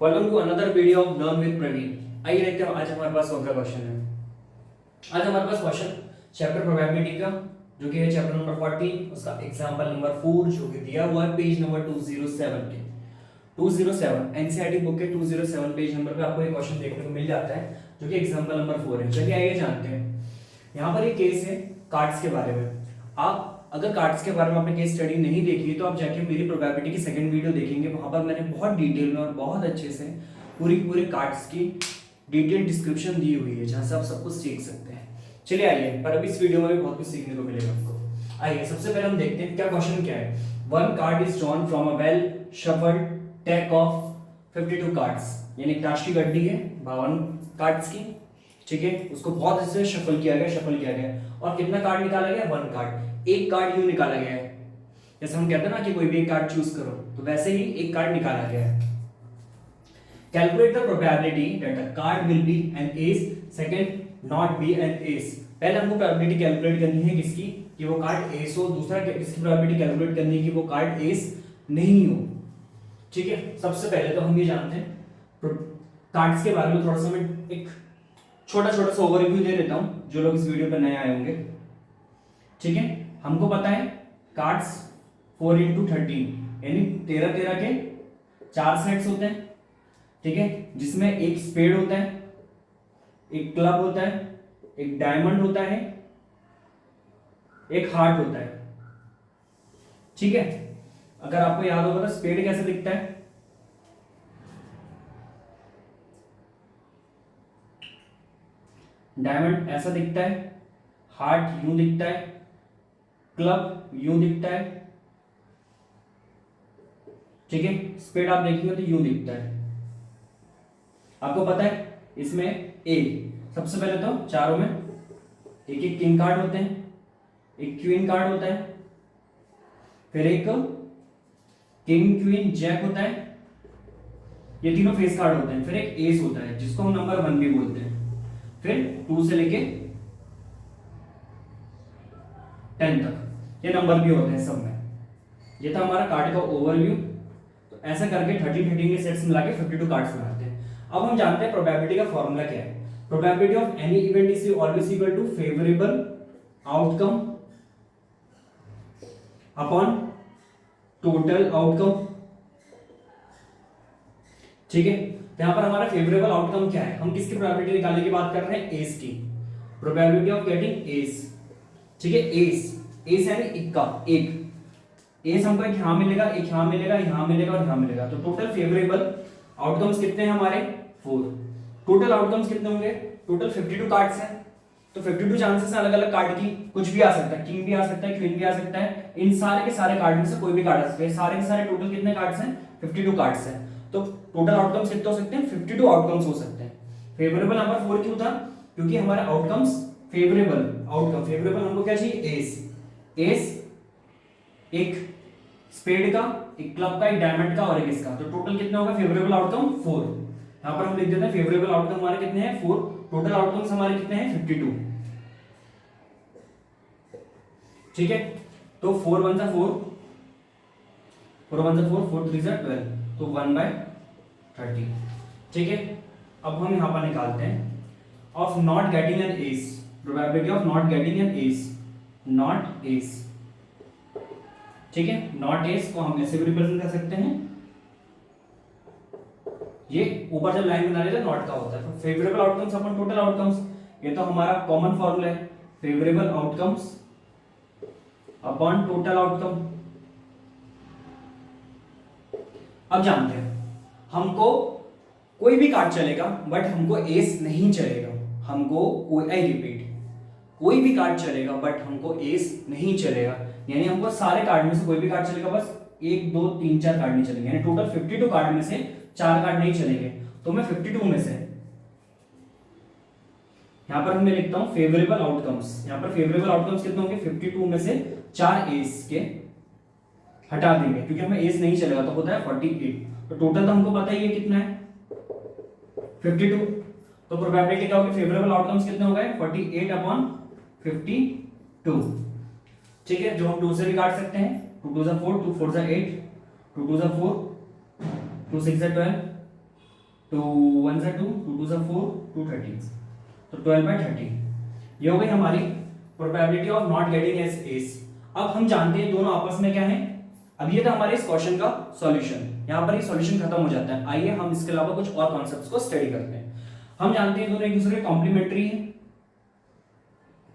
Welcome to another video of learn with Praveen. आइए देखते हैं आज हमारे पास कौन सा क्वेश्चन है। आज हमारे पास क्वेश्चन चैप्टर प्रोबेबिलिटी का जो कि है चैप्टर नंबर 14, उसका एग्जांपल नंबर 4 जो कि दिया हुआ है पेज नंबर 207 के 207 एनसीईआरटी बुक के 207 पेज नंबर पे आपको ये क्वेश्चन देखने को मिल जाता है जो कि एग्जांपल नंबर 4 है। चलिए आइए जानते हैं। यहाँ पर एक केस है कार्ड्स के बारे में। आप अगर कार्ड्स के बारे में आपने केस स्टडी नहीं देखी है तो आप जाके मेरी प्रोबेबिलिटी की सेकंड वीडियो देखेंगे। वहां पर मैंने बहुत डिटेल में और बहुत अच्छे से पूरे कार्ड्स की डिटेल डिस्क्रिप्शन दी हुई है जहां से आप सब कुछ सीख सकते हैं। चलिए आइए, पर अभी इस वीडियो में भी बहुत कुछ सीखने को मिलेगा आपको। आइए सबसे पहले हम देखते हैं क्या क्वेश्चन क्या है। One card is drawn from a well shuffled deck of 52 cards, यानी ताश की गड्डी है 52 कार्ड्स की, ठीक है। उसको बहुत अच्छे से शफल किया गया और कितना कार्ड निकाला गया? One card. एक कार्ड यूं निकाला गया है, जैसे हम कहते हैं ना कि कोई भी एक कार्ड चूज करो, तो वैसे ही एक कार्ड निकाला गया है। Calculate the probability that a card will be an ace, second not be an ace. पहले हमको प्रोबेबिलिटी कैलकुलेट करनी है किसकी, कि वो कार्ड एस हो। दूसरा किसकी प्रोबेबिलिटी कैलकुलेट करनी है कि वो कार्ड एस नहीं हो, ठीक है। सबसे पहले तो हम ये जानते हैं कार्ड्स के बारे में थोड़ा सा मैं एक छोटा सा ओवरव्यू दे देता हूं जो लोग इस वीडियो पर नए आए होंगे, ठीक है। हमको पता है कार्ड्स 4 into 13 यानी 13 के 4 सेट्स होते हैं, ठीक है, जिसमें एक स्पेड होता है, एक क्लब होता है, एक डायमंड होता है, एक हार्ट होता है, ठीक है। अगर आपको याद होगा तो स्पेड कैसे दिखता है? डायमंड ऐसा दिखता है, हार्ट यूं दिखता है, क्लब यूं दिखता है, ठीक है। स्पेड आप देखेंगे तो यूं दिखता है। आपको पता है इसमें ए, सबसे पहले तो चारों में एक एक किंग कार्ड होते हैं, एक क्वीन कार्ड होता है, फिर एक किंग क्वीन जैक होता है, ये तीनों फेस कार्ड होते हैं। फिर एक एस होता है जिसको हम नंबर 1 भी बोलते हैं। फिर 2 से लेके 10 तक ये नंबर भी होते हैं सब में। ये था हमारा कार्ड का ओवरव्यू। तो ऐसा करके 13 के सेट्स मिला के 52 कार्ड्स बनाते हैं। अब हम जानते हैं प्रोबेबिलिटी का फॉर्मूला क्या है। Probability of any event is always equal to favourable outcome upon total outcome, ठीक है। यहां पर हमारा फेवरेबल आउटकम क्या है? हम किसकी प्रोबेबिलिटी निकालने की बात कर रहे हैं? एस की। प्रोबेबिलिटी ऑफ गेटिंग एस, ठीक है। एस यानी इक्का, एक एस हमको एक यहां मिलेगा, एक यहां मिलेगा, यहां मिलेगा और यहां मिलेगा। तो टोटल फेवरेबल आउटकम्स कितने हैं हमारे? 4। टोटल आउटकम्स कितने होंगे? टोटल 52 कार्ड्स हैं, तो 52 चांसेस हैं अलग अलग कार्ड की। कुछ भी आ सकता है, किंग भी आ सकता है, क्वीन भी आ सकता है। इन सारे के सारे कार्ड में से कोई भी कार्ड आ सकता है। सारे के सारे टोटल कितने कार्ड्स हैं? 52 कार्ड्स हैं। तो टोटल आउटकम्स कितने हो सकते हैं? 52 आउटकम्स हो सकते हैं। फेवरेबल नंबर 4 क्यों था? क्योंकि हमारे आउटकम्स फेवरेबल हमको क्या चाहिए? एस एक स्पेड का, एक क्लब का, एक डायमंड का और एक इसका। तो टोटल कितना होगा फेवरेबल आउटकम? 4। यहां पर हम लिख देते हैं फेवरेबल आउटकम हमारे कितने हैं? 4। टोटल आउटकम्स हमारे कितने हैं? 52, ठीक है। तो 4 1 जा 4, 4 1 जा 4, 4 3 जा 12, तो 1/30, ठीक है। अब हम यहां पर निकालते हैं of not getting an S, probability of not getting an S, not S, ठीक है। नॉट एस को हम ऐसे भी रिप्रेजेंट कर सकते हैं, ये ऊपर जब लाइन बना लेते हैं नॉट का होता है। फेवरेबल आउटकम्स अपन टोटल आउटकम्स, ये तो हमारा कॉमन फॉर्मूला है, favourable outcomes upon total outcome. अब जानते हैं हमको कोई भी कार्ड चलेगा बट हमको एस नहीं चलेगा। हमको कोई, आई रिपीट, कोई भी कार्ड चलेगा बट हमको एस नहीं चलेगा। यानी हमको सारे कार्ड में से कोई भी कार्ड चलेगा, बस 1 2 3 4 कार्ड नहीं चलेंगे। यानी टोटल 52 कार्ड में से 4 कार्ड नहीं चलेंगे। तो मैं 52 में से यहां पर मैं लिखता हूं फेवरेबल आउटकम्स। यहां पर फेवरेबल आउटकम्स कितने होंगे? 52 में से 4 एस के हटा देंगे क्योंकि हमें एस नहीं चलेगा, तो होता है 48। तो टोटल तो हमको पता ही है कितना है, 52। तो प्रोबेबिलिटी क्या होगी? फेवरेबल आउटकम्स कितने हो गए? 48 अपॉन 52, ठीक है। जो हम 2 से भी काट सकते हैं, 2 2 जा 4, 2 4 जा 8, 2 2 जा 4, 2 6 जा 12, 2 1 सा 2, 2 2 सा 4, 2 13, तो 12/13 ये हो गई हमारी probability of not getting S. अब हम जानते हैं दोनों आपस में क्या है। अब ये था हमारे इस क्वेश्चन का सॉल्यूशन, यहाँ पर ये सॉल्यूशन खत्म हो जाता है। आइए हम इसके अलावा कुछ और कॉन्सेप्ट्स को स्टडी करते हैं। हम जानते हैं दोनों एक दूसरे के कॉम्प्लीमेंट्री है।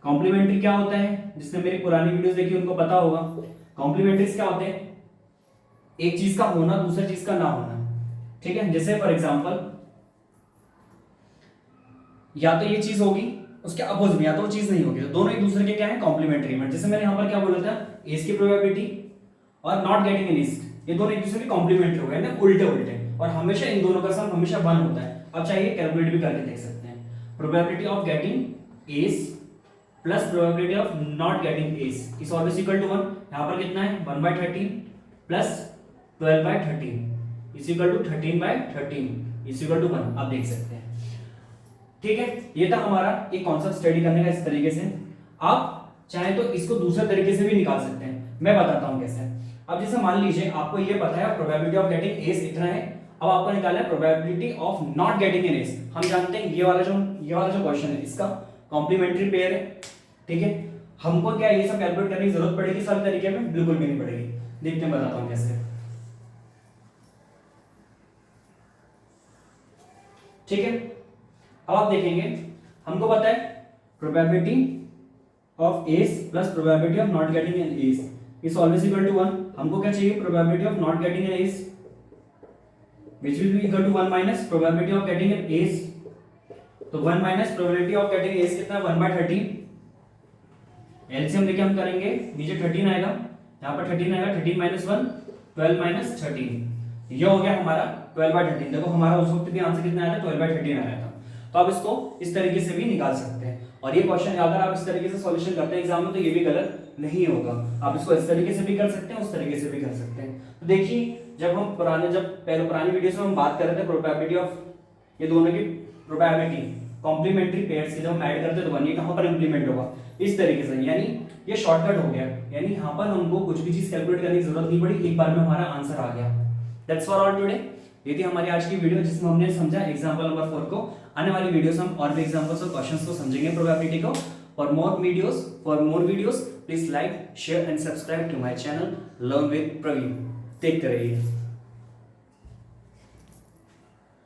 कॉम्प्लीमेंट्री क्या होता है, जिसने मेरी पुरानी वीडियोस देखी उनको पता होगा। कॉम्प्लीमेंट्रीज क्या होते हैं, एक चीज का होना दूसरी चीज का ना होना। ठीक है, जैसे फॉर एग्जांपल या तो ये चीज होगी उसके अपोजिट में, या तो वो चीज नहीं होगी, तो दोनों एक दूसरे के क्या है कॉम्प्लीमेंट्री में। जैसे मैंने यहाँ पर क्या बोला था, एस की प्रोबेबिलिटी और नॉट गेटिंग एन एस, ये दोनों एक दूसरे के कॉम्प्लीमेंट्री हो गए ना, उल्टे उल्टे, और हमेशा इन दोनों का सम हमेशा 1 होता है। अब चाहिए कैलकुलेट भी करके देख सकते हैं। Probability of getting ace plus probability of not getting ace is always equal to 1। यहाँ पर कितना है 1/13 plus 12/13 is equal to 13/13 is equal to 1। आप देख सकते हैं। ठीक है, ये था हमारा एक कॉन्सेप्ट स्टडी करने का इस तरीके से। आप चाहे तो इसको दूसरे तरीके से भी निकाल सकते हैं, मैं बताता हूं कैसे। अब जैसे मान लीजिए आपको ये पता है प्रोबेबिलिटी ऑफ गेटिंग एस इतना है, अब आपको निकालना है probability of not getting an S. हम जानते हैं ये वाला जो क्वेश्चन है इसका कॉम्प्लीमेंट्री पेयर है। ठीक है, हमको क्या ये सब कैलकुलेट करने की जरूरत पड़ेगी सारे तरीके में? बिल्कुल भी नहीं पड़ेगी। देखते हैं, बताता हूं कैसे। ठीक है, अब आप देखेंगे हमको पता है probability of ace plus probability of not getting an ace is always equal to 1। हमको क्या चाहिए, probability of not getting an ace which will be equal to 1 minus probability of getting an ace. तो 1 minus probability of getting ace कितना है 1/13। LCM लेके हम करेंगे, नीचे 13 आएगा, यहाँ पर 13 आएगा, 13 माइनस 1 12 माइनस 13, ये हो गया हमारा 12/13। देखो हमारा उस वक्त भी आंसर कितना आया था 12/13 आया था। तो आप इसको इस तरीके से भी निकाल सकते हैं। और ये क्वेश्चन अगर आप इस तरीके से सॉल्यूशन करते हैं एग्जाम में तो ये भी गलत नहीं होगा। आप इसको इस तरीके से भी कर सकते हैं, उस तरीके से भी कर सकते हैं। तो देखिए जब पुरानी वीडियोस में हम बात कर रहे थे प्रोबेबिलिटी ऑफ ये दोनों की प्रोबेबिलिटी कॉम्प्लीमेंट्री पेयर्स की, जब हम ऐड करते हैं तो वन, ये कहां पर इंप्लीमेंट होगा इस तरीके से, यानी ये शॉर्टकट हो गया। यानी यहाँ पर हमको कुछ भी चीज कैलकुलेट करने की जरूरत नहीं पड़ी, एक बार में हमारा आंसर आ गया। That's for all today. ये थी हमारी आज की वीडियो जिसमें हमने समझा एग्जांपल नंबर 4 को। आने वाली वीडियोस हम और भी एग्जांपल्स और क्वेश्चंस को समझेंगे प्रोबेबिलिटी को। For more videos please like share and subscribe to my channel learn with Praveen. Take care.